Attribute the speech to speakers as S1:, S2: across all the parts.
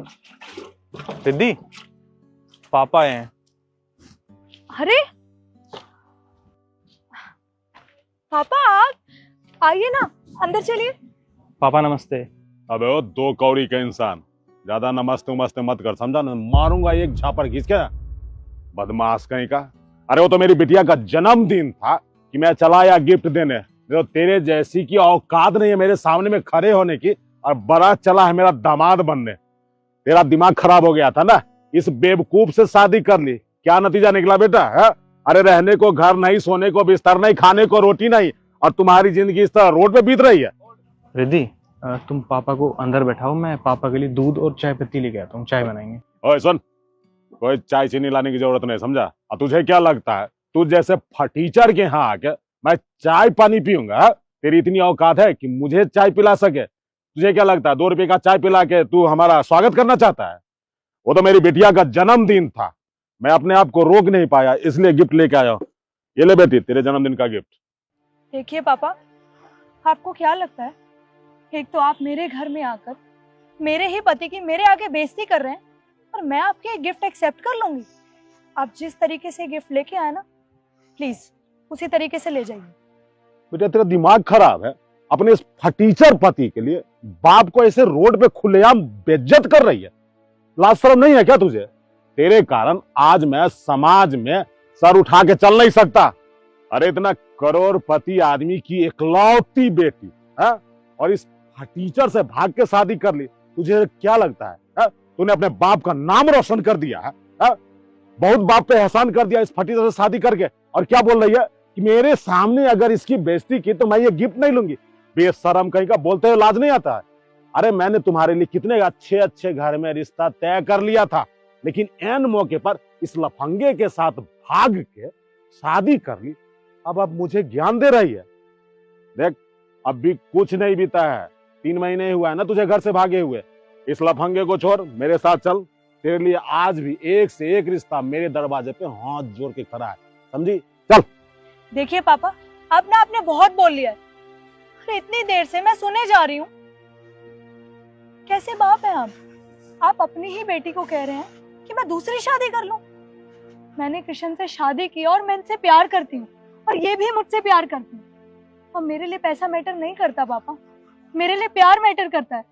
S1: सिद्धि, पापा आए हैं।
S2: अरे पापा आप आइए ना, अंदर चलिए।
S1: पापा नमस्ते।
S3: अबे ओ दो कौड़ी का इंसान, ज्यादा नमस्ते उमस्ते मत कर, समझा ना? मारूंगा एक झापड़ खींच के, बदमाश कहीं का। अरे वो तो मेरी बिटिया का जन्मदिन था कि मैं चला आया गिफ्ट देने। जो तेरे जैसी की औकात नहीं है मेरे सामने में खड़े होने की, और बड़ा चला है मेरा दामाद बनने। तेरा दिमाग खराब हो गया था ना, इस बेवकूफ से शादी कर ली। क्या नतीजा निकला बेटा है? अरे रहने को घर नहीं, सोने को बिस्तर नहीं, खाने को रोटी नहीं, और तुम्हारी जिंदगी इस तरह रोड पे बीत रही है।
S1: रिद्धि, तुम पापा को अंदर बैठाओ, मैं पापा के लिए दूध और चाय पत्ती लेके आता हूँ, चाय बनाएंगे।
S3: ओए सुन, कोई चाय चीनी लाने की जरूरत नहीं, समझा? और तुझे क्या लगता है तू जैसे फटीचर के यहाँ आके मैं चाय पानी पीऊंगा? तेरी इतनी औकात है कि मुझे चाय पिला सके? तुझे क्या लगता है 2 रुपए का चाय पिला के तू हमारा स्वागत करना चाहता है? वो तो मेरी बिटिया का जन्मदिन था, मैं अपने आप को रोक नहीं पाया, इसलिए गिफ्ट लेके आया हूँ। ये ले बेटी, तेरे जन्मदिन का गिफ्ट।
S2: देखिए पापा, आपको क्या लगता है, एक तो आप मेरे घर में आकर मेरे ही पति की मेरे आगे बेइज्जती कर रहे हैं, और मैं आपके गिफ्ट एक्सेप्ट कर लूंगी? आप जिस तरीके से गिफ्ट लेके आए ना, प्लीज उसी तरीके से ले जाइए।
S3: बेटा तेरा दिमाग खराब है, अपने इस फटीचर पति के लिए बाप को ऐसे रोड पे खुलेआम बेइज्जत कर रही है। लाज शर्म नहीं है क्या तुझे? तेरे कारण आज मैं समाज में सर उठा के चल नहीं सकता। अरे इतना करोड़पति आदमी की इकलौती बेटी है, और इस फटीचर से भाग के शादी कर ली। तुझे क्या लगता है? तूने अपने बाप का नाम रोशन कर दिया है? बहुत बाप पे एहसान कर दिया इस फटीचर से शादी करके, और क्या बोल रही है कि मेरे सामने अगर इसकी बेइज्जती की तो मैं ये गिफ्ट नहीं लूंगी। बेशरम कहीं का, बोलते हुए लाज नहीं आता है? अरे मैंने तुम्हारे लिए कितने अच्छे अच्छे घर में रिश्ता तय कर लिया था, लेकिन एन मौके पर इस लफंगे के साथ भाग के शादी कर ली। अब मुझे ज्ञान दे रही है। देख, अब भी कुछ नहीं बीता है, 3 महीने हुआ है ना तुझे घर से भागे हुए। इस लफंगे को छोड़, मेरे साथ चल। तेरे लिए आज भी एक से एक रिश्ता मेरे दरवाजे पे हाथ जोड़ के खड़ा है, समझी? चल।
S2: देखिए पापा, अब ना आपने बहुत बोल लिया है। अरे इतनी देर से मैं सुने जा रही हूँ। कैसे बाप है आप अपनी ही बेटी को कह रहे हैं कि मैं दूसरी शादी कर लूं? मैंने कृष्ण से शादी की और मैं इनसे प्यार करती हूँ, और ये भी मुझसे प्यार करती है। और मेरे लिए पैसा मैटर नहीं करता पापा, मेरे लिए प्यार मैटर करता है।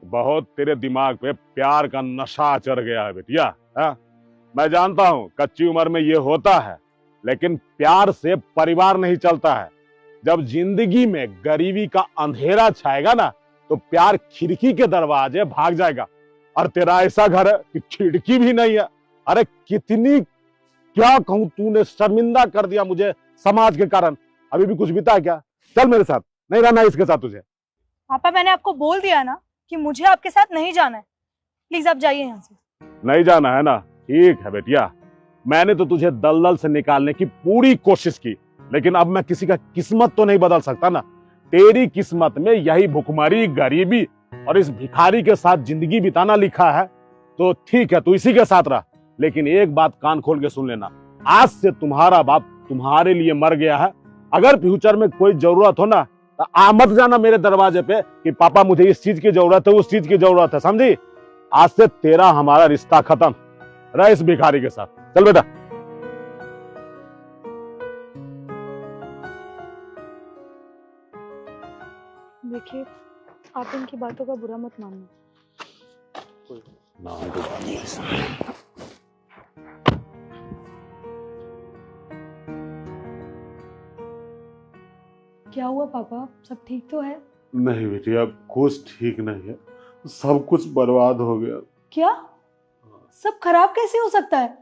S3: बहुत तेरे दिमाग पे प्यार का नशा चढ़ गया है बेटिया। मैं जानता हूँ कच्ची उम्र में ये होता है, लेकिन प्यार से परिवार नहीं चलता है। जब जिंदगी में गरीबी का अंधेरा छाएगा ना, तो प्यार खिड़की के दरवाजे भाग जाएगा। और तेरा ऐसा घर है कि खिड़की भी नहीं है। अरे कितनी, क्या कहूं, तूने शर्मिंदा कर दिया मुझे समाज के कारण। अभी भी कुछ बीता है क्या? चल मेरे साथ, नहीं रहना इसके साथ तुझे।
S2: पापा मैंने आपको बोल दिया ना कि मुझे आपके साथ नहीं जाना है, प्लीज आप जाइए यहाँ से।
S3: नहीं जाना है ना? ठीक है बेटिया, मैंने तो तुझे दलदल से निकालने की पूरी कोशिश की, लेकिन अब मैं किसी का किस्मत तो नहीं बदल सकता ना। तेरी किस्मत में यही भुखमरी, गरीबी और इस भिखारी के साथ जिंदगी बिताना लिखा है, तो ठीक है तू इसी के साथ रह। लेकिन एक बात कान खोल के सुन लेना, आज से तुम्हारा बाप तुम्हारे लिए मर गया है। अगर फ्यूचर में कोई जरूरत हो ना, तो आ मत जाना मेरे दरवाजे पे कि पापा मुझे इस चीज की जरूरत है, उस चीज की जरूरत है, समझी? आज से तेरा हमारा रिश्ता खत्म। रह इस भिखारी के साथ, चल बेटा।
S2: देखिए, आप इनकी बातों का बुरा मत मानना। क्या हुआ पापा, सब ठीक तो है?
S3: नहीं बेटी, अब कुछ ठीक नहीं है, सब कुछ बर्बाद हो गया।
S2: क्या? सब खराब कैसे हो सकता है?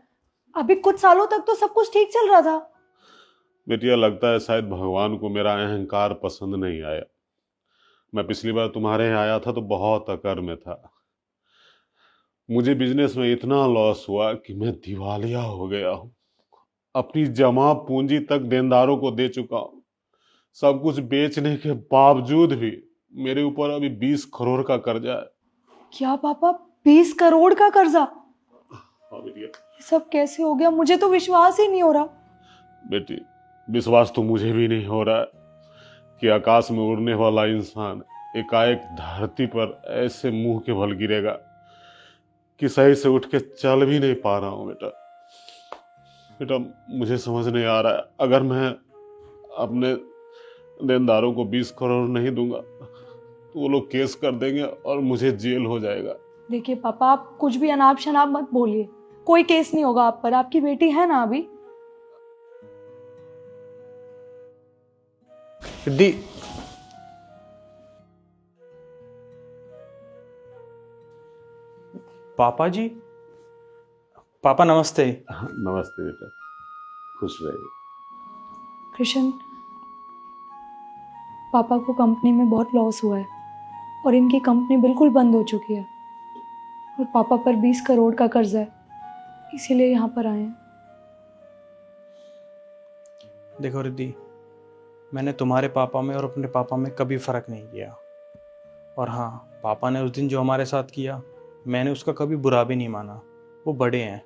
S2: अभी कुछ सालों तक तो सब कुछ ठीक चल रहा था।
S3: बेटिया लगता है शायद भगवान को मेरा अहंकार पसंद नहीं आया। मैं पिछली बार तुम्हारे यहाँ आया था तो बहुत अकर में था। मुझे बिजनेस में इतना लॉस हुआ कि मैं दिवालिया हो गया हूँ। अपनी जमा पूंजी तक देनदारों को दे चुका हूँ। सब कुछ बेचने के बावजूद भी मेरे ऊपर अभी 20 करोड़ का कर्जा है।
S2: क्या पापा, 20 करोड़ का कर्जा?
S3: हाँ बेटिया।
S2: ये सब कैसे हो गया? मुझे तो विश्वास ही नहीं हो रहा।
S3: बेटी, विश्वास तो मुझे भी नहीं हो रहा है कि आकाश में उड़ने वाला इंसान एकाएक धरती पर ऐसे मुंह के बल गिरेगा। कि सही से उठ के चल भी नहीं पा रहा हूँ बेटा। बेटा मुझे समझ नहीं आ रहा है, अगर मैं अपने देनदारों को 20 करोड़ नहीं दूंगा तो वो लोग केस कर देंगे और मुझे जेल हो जाएगा।
S2: देखिए पापा, आप कुछ भी अनाप शनाप मत बोलिए। कोई केस नहीं होगा आप पर, आपकी बेटी है ना अभी।
S1: रिद्धि, पापा जी, पापा नमस्ते।
S3: नमस्ते बेटा, खुश रहिए।
S2: कृष्ण, पापा को कंपनी में बहुत लॉस हुआ है और इनकी कंपनी बिल्कुल बंद हो चुकी है और पापा पर 20 करोड़ का कर्जा है, इसीलिए यहाँ पर आए हैं।
S1: देखो रिद्धि, मैंने तुम्हारे पापा में और अपने पापा में कभी फ़र्क नहीं किया। और हाँ, पापा ने उस दिन जो हमारे साथ किया, मैंने उसका कभी बुरा भी नहीं माना। वो बड़े हैं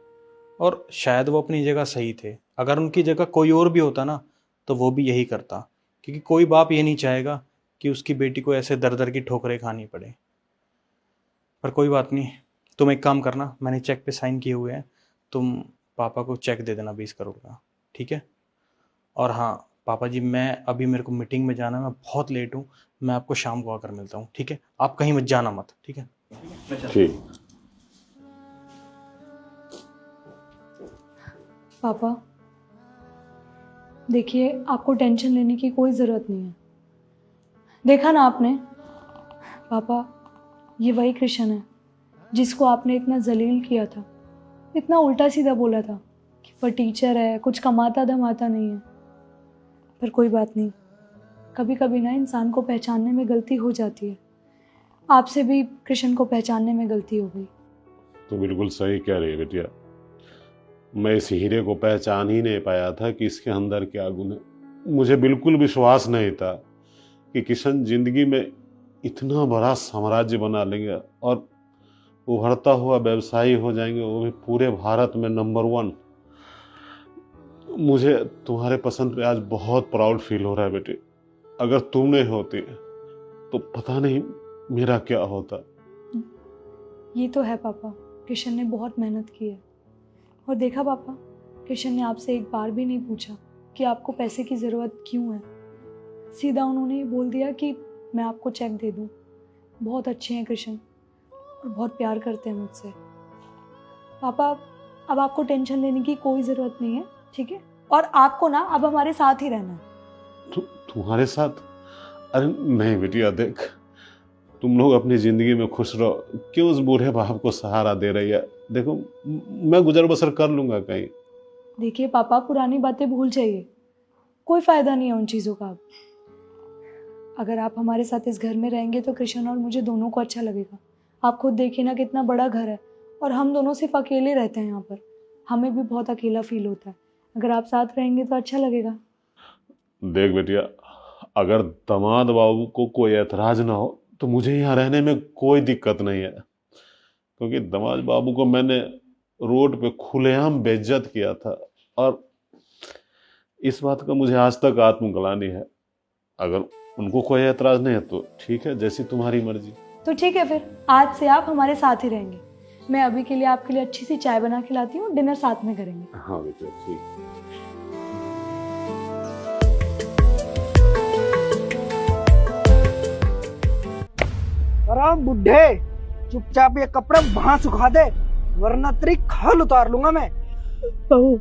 S1: और शायद वो अपनी जगह सही थे। अगर उनकी जगह कोई और भी होता ना तो वो भी यही करता, क्योंकि कोई बाप ये नहीं चाहेगा कि उसकी बेटी को ऐसे दर दर की ठोकरें खानी पड़े। पर कोई बात नहीं, तुम एक काम करना, मैंने चेक पे साइन किए हुए हैं, तुम पापा को चेक दे देना 20 करोड़ का, ठीक है? और हाँ पापा जी, मैं अभी मेरे को मीटिंग में जाना है, मैं बहुत लेट हूँ, मैं आपको शाम को आकर मिलता हूँ, ठीक है? आप कहीं मत जाना मत, ठीक है?
S3: ठीक।
S2: पापा देखिए, आपको टेंशन लेने की कोई ज़रूरत नहीं है। देखा ना आपने, पापा ये वही कृष्ण है जिसको आपने इतना जलील किया था, इतना उल्टा सीधा बोला था कि वह टीचर है, कुछ कमाता धमाता नहीं है। पर कोई बात नहीं, कभी कभी ना इंसान को पहचानने में गलती हो जाती है। आपसे भी कृष्ण को पहचानने में गलती हो गई।
S3: तो बिल्कुल सही कह रही है बेटिया, मैं इस हीरे को पहचान ही नहीं पाया था कि इसके अंदर क्या गुण है। मुझे बिल्कुल विश्वास नहीं था कि किशन जिंदगी में इतना बड़ा साम्राज्य बना लेंगे और उभरता हुआ व्यवसायी हो जाएंगे, वो भी पूरे भारत में नंबर 1। मुझे तुम्हारे पसंद पे आज बहुत प्राउड फील हो रहा है बेटी। अगर तुम नहीं होती तो पता नहीं मेरा क्या होता।
S2: ये तो है पापा, कृष्ण ने बहुत मेहनत की है। और देखा पापा, कृष्ण ने आपसे एक बार भी नहीं पूछा कि आपको पैसे की ज़रूरत क्यों है। सीधा उन्होंने ये बोल दिया कि मैं आपको चेक दे दूँ। बहुत अच्छे हैं कृष्ण और बहुत प्यार करते हैं मुझसे। पापा अब आपको टेंशन लेने की कोई ज़रूरत नहीं है, ठीक है? और आपको ना अब हमारे साथ ही रहना है।
S3: तुम्हारे साथ? अरे नहीं बेटिया, देख तुम लोग अपनी जिंदगी में खुश रहो, क्यों उस बूढ़े बाप को सहारा दे रही है? देखो मैं गुजर बसर कर लूंगा कहीं।
S2: देखिए पापा, पुरानी बातें भूल जाइए, कोई फायदा नहीं है उन चीज़ों का। अब अगर आप हमारे साथ इस घर में रहेंगे तो कृष्ण और मुझे दोनों को अच्छा लगेगा। आप खुद देखिए ना, कितना बड़ा घर है और हम दोनों सिर्फ अकेले रहते हैं यहाँ पर। हमें भी बहुत अकेला फील होता है। अगर आप साथ रहेंगे तो अच्छा लगेगा।
S3: देख बेटिया, अगर दामाद बाबू को कोई ऐतराज ना हो तो मुझे यहाँ रहने में कोई दिक्कत नहीं है, क्योंकि दामाद बाबू को मैंने रोड पे खुलेआम बेइज्जत किया था और इस बात का मुझे आज तक आत्मग्लानि है। अगर उनको कोई ऐतराज नहीं है तो ठीक है, जैसी तुम्हारी मर्जी।
S2: तो ठीक है, फिर आज से आप हमारे साथ ही रहेंगे। मैं अभी के लिए आपके लिए अच्छी सी चाय बना के लाती हूँ, डिनर साथ में करेंगे।
S3: हाँ बेटा ठीक।
S4: अरे बुढ़े, चुपचाप ये कपड़े वहां सुखा दे, वरना तेरी खाल उतार लूंगा मैं।
S5: बहू,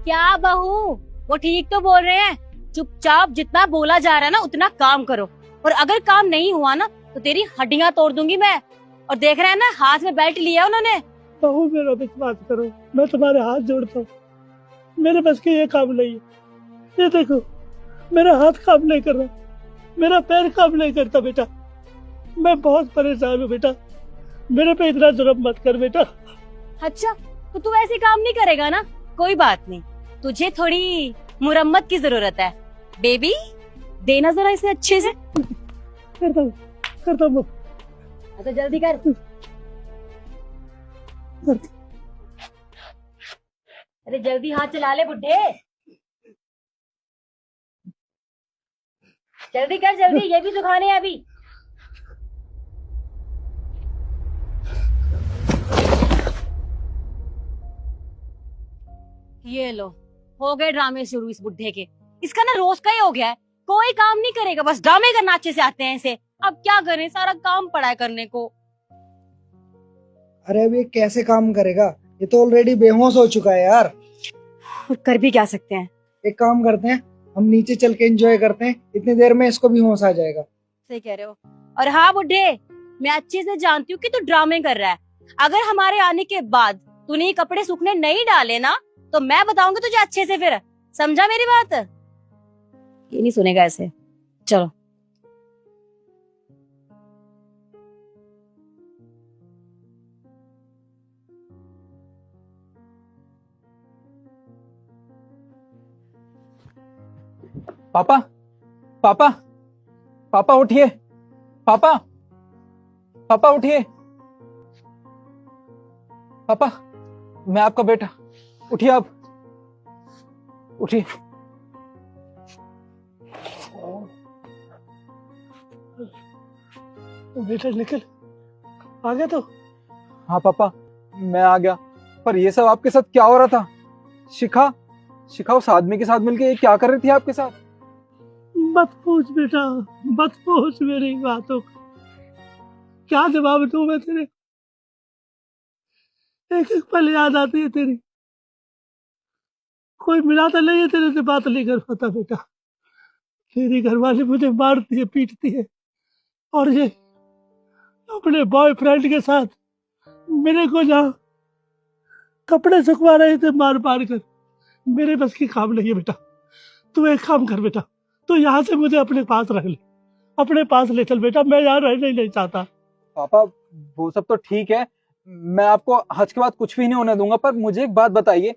S6: क्या बहू? वो ठीक तो बोल रहे हैं। चुपचाप जितना बोला जा रहा है ना उतना काम करो, और अगर काम नहीं हुआ ना तो तेरी हड्डियां तोड़ दूंगी मैं। और देख रहे हैं ना, हाथ में बेल्ट लिया उन्होंने।
S5: बहू मेरा विश्वास करो, मैं तुम्हारे हाथ जोड़ता हूँ, मेरे बस के ये काम नहीं है। ये देखो, मेरा हाथ काम नहीं कर रहा, मेरा पैर काम नहीं करता बेटा। मैं बहुत परेशान हूँ बेटा, मेरे पे इतना जुर्म मत कर बेटा।
S6: अच्छा, तो तू ऐसे काम नहीं करेगा ना? कोई बात नहीं, तुझे थोड़ी मुरम्मत की जरूरत है। बेबी, देना जरा इसे अच्छे से।
S5: करता हूँ।
S6: तो जल्दी कर। अरे जल्दी हाथ चला ले बुड्ढे, जल्दी कर जल्दी, ये भी सुखाने हैं अभी। ये लो, हो गए ड्रामे शुरू इस बुढ़े के। इसका ना रोज का ही हो गया है, कोई काम नहीं करेगा, बस ड्रामे करना अच्छे से आते हैं इसे। अब क्या करें, सारा काम पड़ा है करने को।
S4: अरे अब ये कैसे काम करेगा, ये तो ऑलरेडी बेहोश हो चुका है यार।
S6: और कर भी क्या सकते हैं।
S4: एक काम करते हैं, हम नीचे चल के एंजॉय करते हैं, इतनी देर में इसको भी होश आ जाएगा।
S6: सही कह रहे हो। और हाँ बुढ़े, मैं अच्छे से जानती हूँ कि तू ड्रामे कर रहा है। अगर हमारे आने के बाद तूने ये कपड़े सूखने नहीं डाले ना, तो मैं बताऊंगी तुझे अच्छे से फिर। समझा मेरी बात? ये नहीं सुनेगा ऐसे। चलो।
S7: पापा, पापा, पापा उठिए। पापा, पापा उठिए। पापा, मैं आपका बेटा, उठिए आप, उठिए।
S5: बेटा निकल, आ गया तो?
S7: हाँ पापा, मैं आ गया। पर ये सब आपके साथ क्या हो रहा था? शिखा, शिखा उस आदमी के साथ मिलके ये क्या कर रही थी आपके साथ?
S5: मत पूछ बेटा, मत पूछ मेरी बातों का। क्या जवाब दूं मैं तेरे? एक एक पल याद आती है तेरी। कोई मिला तो नहीं है तेरे से बात नहीं कर पाता बेटा। तेरी घरवाली मुझे मारती है, पीटती है, और ये अपने बॉयफ्रेंड के साथ मेरे को जहाँ कपड़े सुखवा रहे थे मार मार कर, मेरे बस की काम नहीं है बेटा। तू एक काम कर बेटा, तू यहाँ से मुझे अपने पास रख ले, अपने पास ले चल बेटा। मैं यहाँ रहना ही नहीं चाहता।
S7: पापा वो सब तो ठीक है, मैं आपको हज के बाद कुछ भी नहीं होने दूंगा, पर मुझे एक बात बताइए।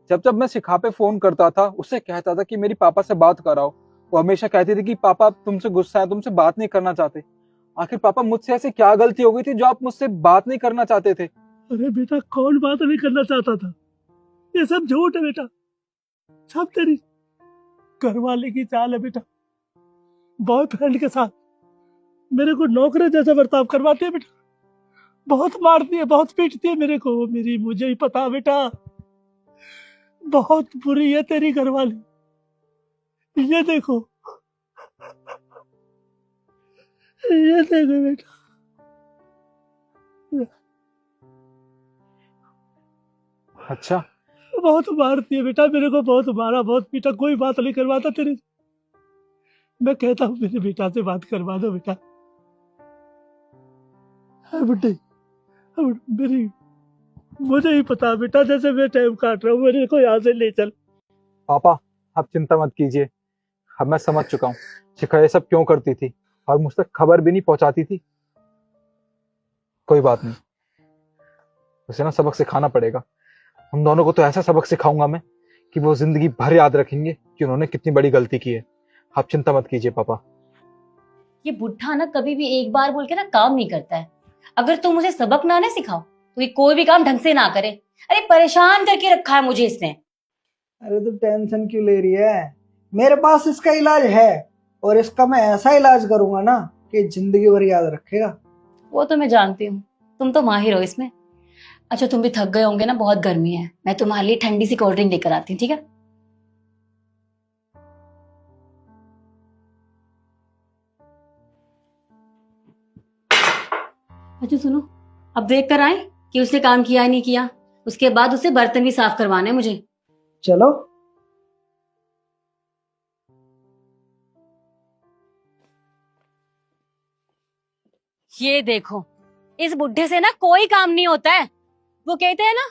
S7: जब जब मैं शिखा पे फोन करता था, उससे कहता था कि मेरी पापा से बात कराओ, वो हमेशा कहती थी कि पापा तुमसे गुस्सा है, तुमसे बात नहीं करना चाहते। आखिर पापा मुझसे ऐसे क्या गलती हो गई थी जो आप मुझसे बात नहीं करना चाहते थे?
S5: अरे बेटा, कौन बात नहीं करना चाहता था? ये सब झूठ है बेटा, सब तेरी घरवाले की चाल है बेटा। बॉयफ्रेंड के साथ मेरे को नौकरी जैसा बर्ताव करवाती है बेटा, बहुत मारती है, बहुत पीटती है मेरे को। मेरी मुझे ही पता बेटा, बहुत बुरी है तेरी घरवाली। ये देखो, ये देखो बेटा।
S7: अच्छा,
S5: बहुत मारती है बेटा मेरे को, बहुत मारा, बहुत पीटा, कोई बात नहीं करवाता तेरे। मैं कहता हूँ मेरे बेटा से बात करवा दो बेटा। बुड्ढे, मेरी मुझे ही पता बेटा, जैसे मैं टाइम काट रहा हूँ, मेरे को यहाँ से ले चल।
S7: पापा आप चिंता मत कीजिए, अब मैं समझ चुका हूँ शिखा ये सब क्यों करती थी, और मुझ तक खबर भी नहीं पहुंचाती थी। कोई बात नहीं, उसे ना सबक सिखाना पड़ेगा। उन दोनों को तो ऐसा सबक सिखाऊंगा मैं कि वो जिंदगी भर याद रखेंगे कि उन्होंने कितनी बड़ी गलती की है। आप चिंता मत कीजिए पापा।
S6: ये बुढ़ा ना कभी भी एक बार बोल के ना काम नहीं करता है। अगर तुम मुझे सबक ना सिखाओ तो ये कोई भी काम ढंग से ना करे। अरे परेशान करके रखा है मुझे इसने।
S4: अरे तू टेंशन क्यों ले रही है, मेरे पास इसका इलाज है, और इसका मैं ऐसा इलाज करूंगा ना कि जिंदगी भर याद रखेगा।
S6: वो तो मैं जानती हूँ, तुम तो माहिर हो इसमें। अच्छा तुम भी थक गए होंगे ना, बहुत गर्मी है, मैं तुम्हारे लिए ठंडी सी कोल्ड ड्रिंक लेकर आती हूँ, ठीक है? अच्छा सुनो, अब देख कर आए कि उसने काम किया है नहीं किया। उसके बाद उसे बर्तन भी साफ करवाने हैं मुझे।
S4: चलो।
S6: ये देखो, इस बुढ़े से ना कोई काम नहीं होता है। वो कहते हैं ना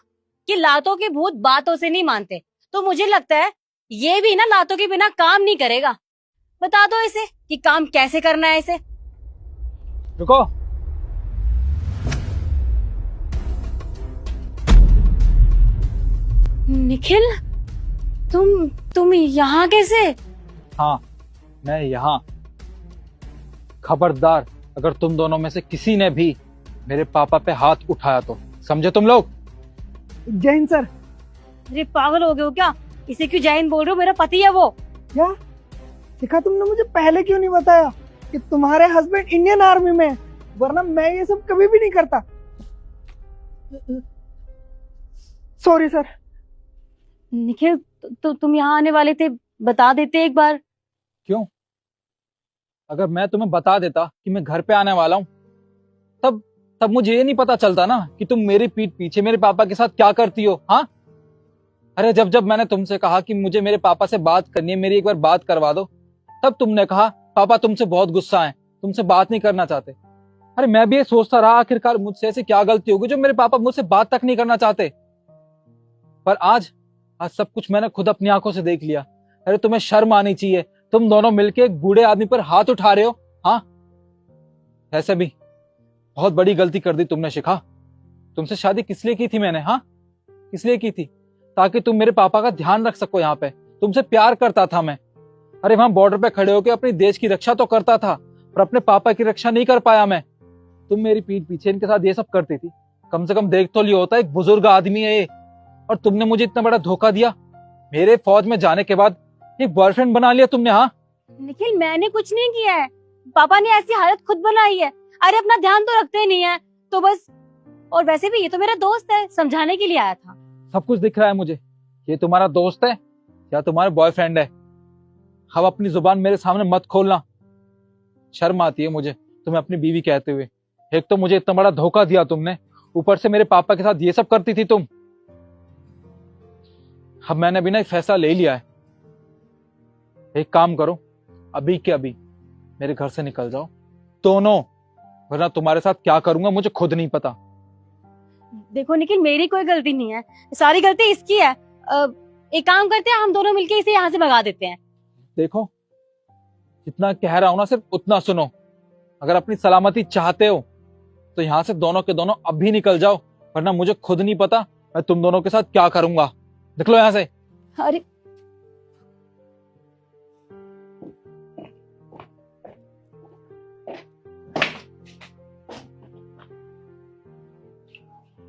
S6: कि लातों के भूत बातों से नहीं मानते, तो मुझे लगता है ये भी ना लातों के बिना काम नहीं करेगा। बता दो इसे कि काम कैसे करना है इसे।
S7: रुको,
S6: निखिल, तुम यहाँ कैसे?
S7: हाँ मैं यहाँ। खबरदार, अगर तुम दोनों में से किसी ने भी मेरे पापा पे हाथ उठाया तो समझे तुम लोग।
S4: जय हिंद सर।
S6: अरे पागल हो गए हो क्या? इसे क्यों जैन बोल रहे हो? मेरा पति है वो।
S4: क्या शिखा, तुमने मुझे पहले क्यों नहीं बताया कि तुम्हारे हस्बैंड इंडियन आर्मी में है? वरना मैं ये सब कभी भी नहीं करता। Sorry sir.
S6: निखिल तुम यहाँ आने वाले थे, बता देते एक बार।
S7: क्यों? अगर मैं तुम्हें बता देता कि मैं घर पे आने वाला हूँ, तब तब मुझे ये नहीं पता चलता ना कि तुम मेरी पीठ पीछे मेरे पापा के साथ क्या करती हो। हाँ, अरे जब जब मैंने तुमसे कहा कि मुझे मेरे पापा से बात करनी है, मेरी एक बार बात करवा दो, तब तुमने कहा पापा तुमसे बहुत गुस्सा है, तुमसे बात नहीं करना चाहते। अरे मैं भी ये सोचता रहा आखिरकार मुझसे ऐसी क्या गलती होगी जो मेरे पापा मुझसे बात तक नहीं करना चाहते। पर आज आज सब कुछ मैंने खुद अपनी आंखों से देख लिया। अरे तुम्हें शर्म आनी चाहिए, तुम दोनों मिलके एक बूढ़े आदमी पर हाथ उठा रहे हो। हाँ, ऐसे भी बहुत बड़ी गलती कर दी तुमने शिखा। तुमसे शादी किस लिए की थी मैंने? हाँ, किस लिए की थी? ताकि तुम मेरे पापा का ध्यान रख सको। यहाँ पे तुमसे प्यार करता था मैं। अरे वहां बॉर्डर पे खड़े होकर अपने देश की रक्षा तो करता था, पर अपने पापा की रक्षा नहीं कर पाया मैं। तुम मेरी पीठ पीछे इनके साथ ये सब करती थी। कम से कम देख तो लिया होता, एक बुजुर्ग आदमी है ये, और तुमने मुझे इतना बड़ा धोखा दिया। मेरे फौज में जाने के बाद एक बॉयफ्रेंड बना लिया तुमने। हाँ
S6: निखिल मैंने कुछ नहीं किया है, पापा ने ऐसी हालत खुद बनाई है। अरे अपना ध्यान तो रखते ही नहीं है तो बस। और वैसे भी ये तो मेरा दोस्त है, समझाने के लिए आया था।
S7: सब कुछ दिख रहा है मुझे। ये तुम्हारा दोस्त है या तुम्हारा बॉयफ्रेंड है? अब अपनी जुबान मेरे सामने मत खोलना। शर्म आती है मुझे तुम्हें अपनी बीवी कहते हुए। एक तो मुझे इतना बड़ा धोखा दिया तुमने, ऊपर से मेरे पापा के साथ ये सब करती थी तुम। अब मैंने भी ना एक फैसला ले लिया है। एक काम करो, अभी के अभी मेरे घर से निकल जाओ दोनों, वरना तुम्हारे साथ क्या करूंगा मुझे खुद नहीं पता।
S6: देखो निखिल मेरी कोई गलती नहीं है, सारी गलती इसकी है। एक काम करते हैं, हम दोनों मिलके इसे यहाँ से भगा देते हैं।
S7: देखो, जितना कह रहा हूं ना सिर्फ उतना सुनो। अगर अपनी सलामती चाहते हो तो यहाँ से दोनों के दोनों अभी निकल जाओ, वरना मुझे खुद नहीं पता मैं तुम दोनों के साथ क्या करूंगा। निकलो यहाँ से।
S6: अरे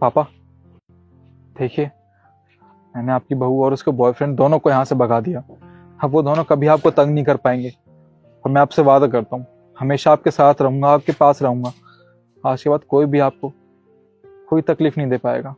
S7: पापा देखिए, मैंने आपकी बहू और उसके बॉयफ्रेंड दोनों को यहाँ से भगा दिया। अब वो दोनों कभी आपको तंग नहीं कर पाएंगे। और मैं आपसे वादा करता हूँ, हमेशा आपके साथ रहूंगा, आपके पास रहूंगा। आज के बाद कोई भी आपको कोई तकलीफ नहीं दे पाएगा।